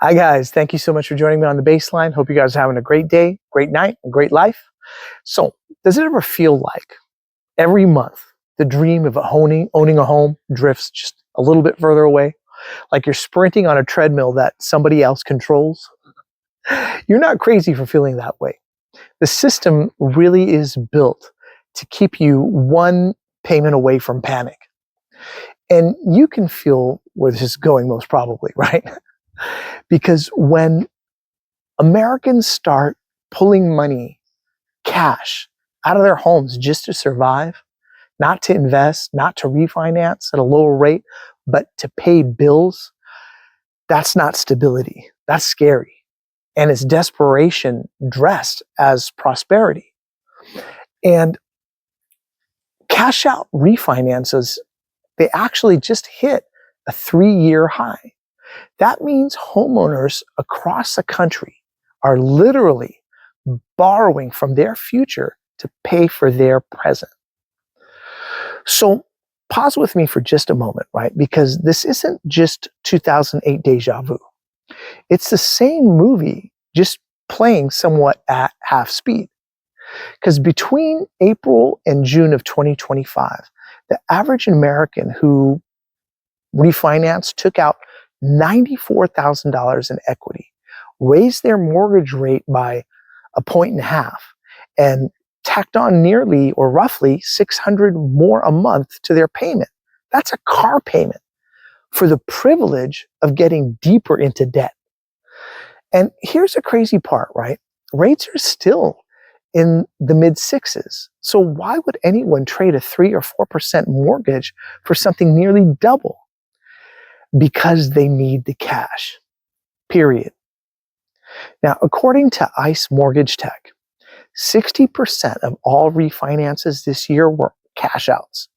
Hi, guys. Thank you so much for joining me on the baseline. Hope you guys are having a great day, great night, and great life. So, does it ever feel like every month the dream of owning a home drifts just a little bit further away? Like you're sprinting on a treadmill that somebody else controls? You're not crazy for feeling that way. The system really is built to keep you one payment away from panic. And you can feel where this is going most probably, right? Because when Americans start pulling money, cash, out of their homes just to survive, not to invest, not to refinance at a lower rate, but to pay bills, that's not stability. That's scary. And it's desperation dressed as prosperity. And cash out refinances, they actually just hit a 3-year high. That means homeowners across the country are literally borrowing from their future to pay for their present. So pause with me for just a moment, right? Because this isn't just 2008 deja vu. It's the same movie, just playing somewhat at half speed. Because between April and June of 2025, the average American who refinanced took out $94,000 in equity, raised their mortgage rate by 1.5 points, and tacked on nearly or roughly $600 more a month to their payment. That's a car payment for the privilege of getting deeper into debt. And here's the crazy part, right? Rates are still in the mid sixes. So why would anyone trade a 3 or 4% mortgage for something nearly double? Because they need the cash, period. Now, according to ICE Mortgage Tech, 60% of all refinances this year were cash outs,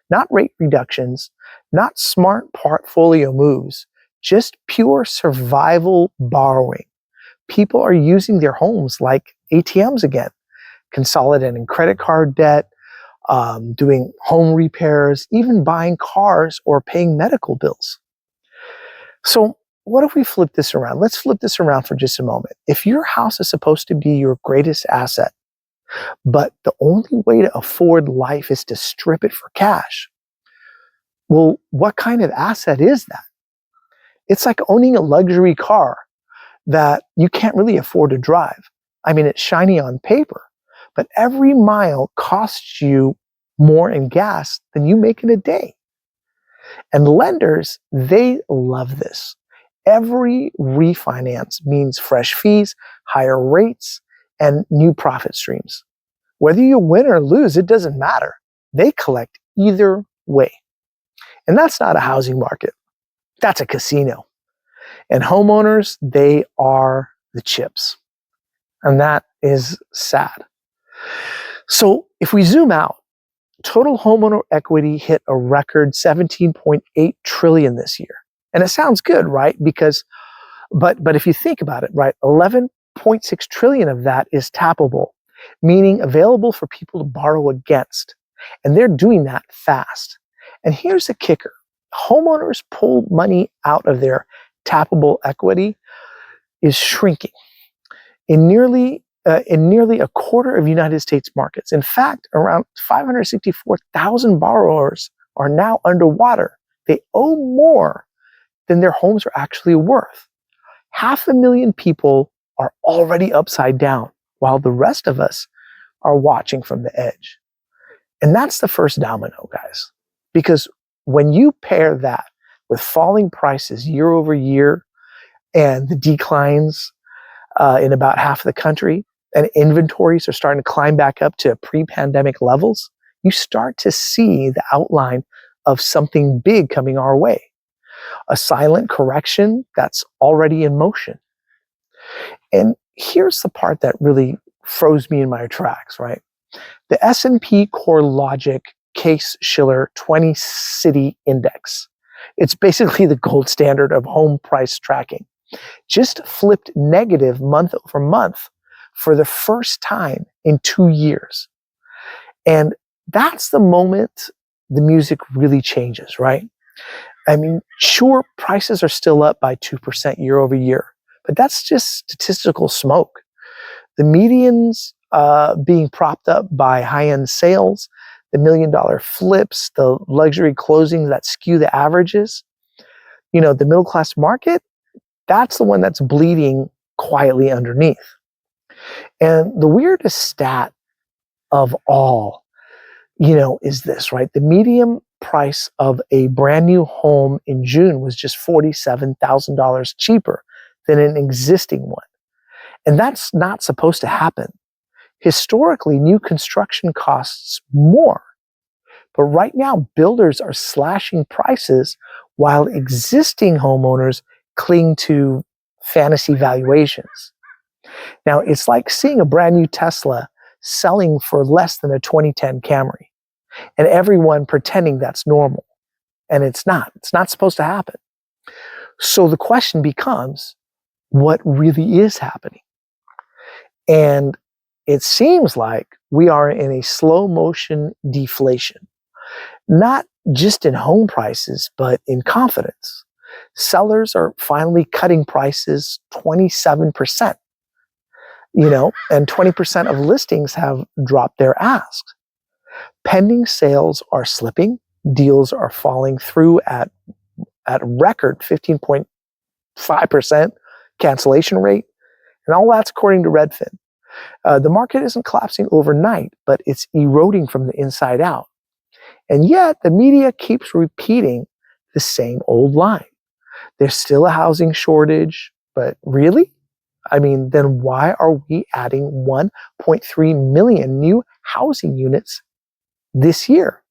not rate reductions, not smart portfolio moves, just pure survival borrowing. People are using their homes like ATMs again, consolidating credit card debt, doing home repairs, even buying cars or paying medical bills. So what if we flip this around? Let's flip this around for just a moment. If your house is supposed to be your greatest asset, but the only way to afford life is to strip it for cash, well, what kind of asset is that? It's like owning a luxury car that you can't really afford to drive. I mean, it's shiny on paper, but every mile costs you more in gas than you make in a day. And lenders, they love this. Every refinance means fresh fees, higher rates, and new profit streams. Whether you win or lose, it doesn't matter. They collect either way. And that's not a housing market. That's a casino. And homeowners, they are the chips. And that is sad. So if we zoom out, total homeowner equity hit a record $17.8 trillion this year. And it sounds good, right? But if you think about it, right, 11.6 trillion of that is tappable, meaning available for people to borrow against. And they're doing that fast. And here's the kicker. Homeowners pull money out of their tappable equity is shrinking in nearly a quarter of United States markets. In fact, around 564,000 borrowers are now underwater. They owe more than their homes are actually worth. 500,000 people are already upside down, while the rest of us are watching from the edge. And that's the first domino, guys. Because when you pair that with falling prices year over year and the declines in about half of the country, and inventories are starting to climb back up to pre-pandemic levels, you start to see the outline of something big coming our way. A silent correction that's already in motion. And here's the part that really froze me in my tracks, right? The S&P CoreLogic Case-Shiller 20-City Index. It's basically the gold standard of home price tracking. Just flipped negative month over month for the first time in 2 years. And that's the moment the music really changes, right? I mean, sure, prices are still up by 2% year over year, but that's just statistical smoke. The medians being propped up by high-end sales, the million-dollar flips, the luxury closings that skew the averages. The middle-class market, that's the one that's bleeding quietly underneath. And the weirdest stat of all, is this, right? The median price of a brand new home in June was just $47,000 cheaper than an existing one. And that's not supposed to happen. Historically, new construction costs more. But right now, builders are slashing prices while existing homeowners cling to fantasy valuations. Now, it's like seeing a brand new Tesla selling for less than a 2010 Camry, and everyone pretending that's normal. And it's not. It's not supposed to happen. So the question becomes, what really is happening? And it seems like we are in a slow motion deflation, not just in home prices, but in confidence. Sellers are finally cutting prices 27%, and 20% of listings have dropped their asks. Pending sales are slipping. Deals are falling through at record 15.5% cancellation rate. And all that's according to Redfin. The market isn't collapsing overnight, but it's eroding from the inside out. And yet the media keeps repeating the same old line. There's still a housing shortage, but really? I mean, then why are we adding 1.3 million new housing units this year,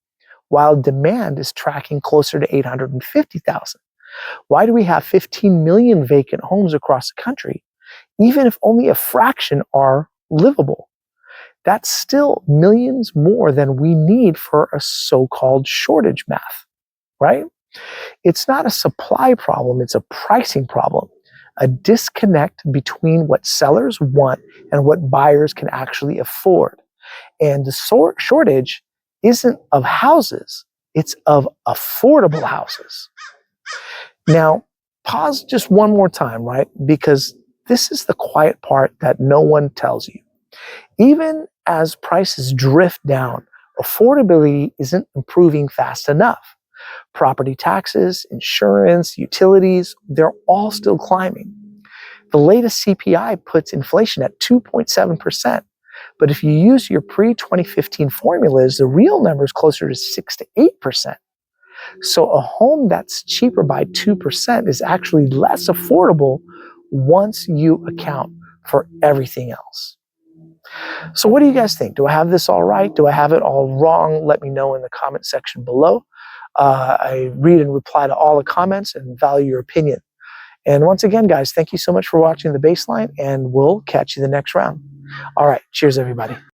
while demand is tracking closer to 850,000? Why do we have 15 million vacant homes across the country, even if only a fraction are livable? That's still millions more than we need for a so-called shortage math, right? It's not a supply problem, it's a pricing problem, a disconnect between what sellers want and what buyers can actually afford. And the shortage isn't of houses, it's of affordable houses. Now, pause just one more time, right? Because this is the quiet part that no one tells you. Even as prices drift down, affordability isn't improving fast enough. Property taxes, insurance, utilities, they're all still climbing. The latest CPI puts inflation at 2.7%. But if you use your pre-2015 formulas, the real number is closer to 6 to 8%. So a home that's cheaper by 2% is actually less affordable once you account for everything else. So what do you guys think? Do I have this all right? Do I have it all wrong? Let me know in the comment section below. I read and reply to all the comments and value your opinion. And once again, guys, thank you so much for watching The Baseline, and we'll catch you the next round. All right. Cheers, everybody.